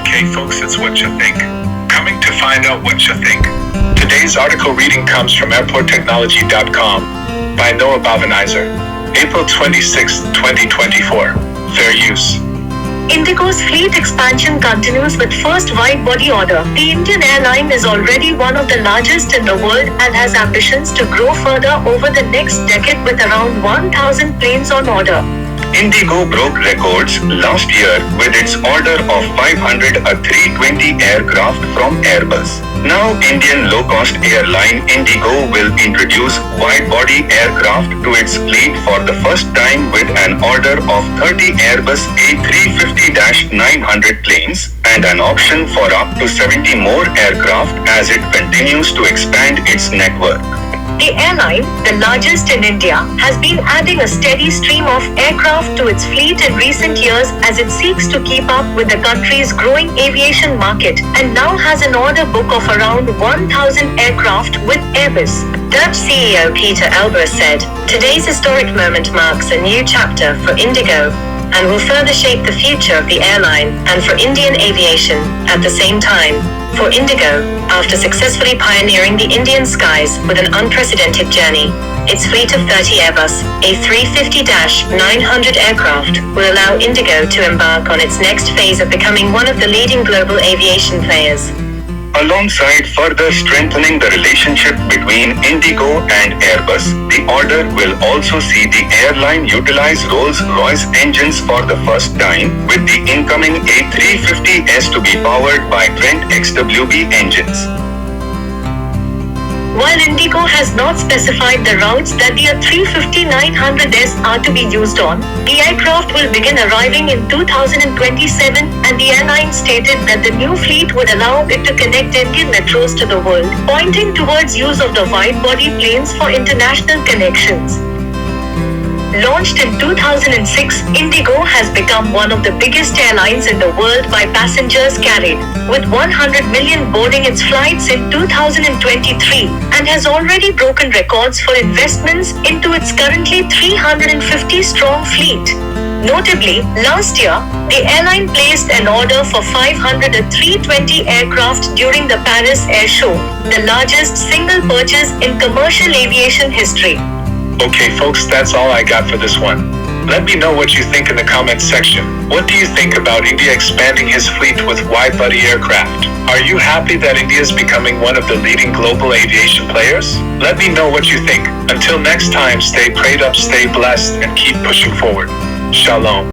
Okay, folks, it's what you think. Coming to find out what you think. Today's article reading comes from airporttechnology.com by Noah Bavanizer. April 26, 2024. Fair use. IndiGo's fleet expansion continues with first wide-body order. The Indian airline is already one of the largest in the world and has ambitions to grow further over the next decade with around 1,000 planes on order. IndiGo broke records last year with its order of 500 A320 aircraft from Airbus. Now, Indian low-cost airline IndiGo will introduce wide-body aircraft to its fleet for the first time with an order of 30 Airbus A350-900 planes and an option for up to 70 more aircraft as it continues to expand its network. The airline, the largest in India, has been adding a steady stream of aircraft to its fleet in recent years as it seeks to keep up with the country's growing aviation market and now has an order book of around 1,000 aircraft with Airbus. Dutch CEO Peter Elbers said, "Today's historic moment marks a new chapter for IndiGo and will further shape the future of the airline and for Indian aviation at the same time." For IndiGo, after successfully pioneering the Indian skies with an unprecedented journey, its fleet of 30 Airbus A350-900 aircraft will allow IndiGo to embark on its next phase of becoming one of the leading global aviation players. Alongside further strengthening the relationship between IndiGo and Airbus, the order will also see the airline utilize Rolls-Royce engines for the first time, with the incoming A350s to be powered by Trent XWB engines. While IndiGo has not specified the routes that the A350-900s are to be used on, the aircraft will begin arriving in 2027, and the airline stated that the new fleet would allow it to connect Indian metros to the world, pointing towards use of the wide-body planes for international connections. Launched in 2006, IndiGo has become one of the biggest airlines in the world by passengers carried, with 100 million boarding its flights in 2023, and has already broken records for investments into its currently 350-strong fleet. Notably, last year, the airline placed an order for 500 A320 aircraft during the Paris Air Show, the largest single purchase in commercial aviation history. Okay, folks, that's all I got for this one. Let me know what you think in the comments section. What do you think about India expanding his fleet with wide-body aircraft? Are you happy that India is becoming one of the leading global aviation players? Let me know what you think. Until next time, stay prayed up, stay blessed, and keep pushing forward. Shalom.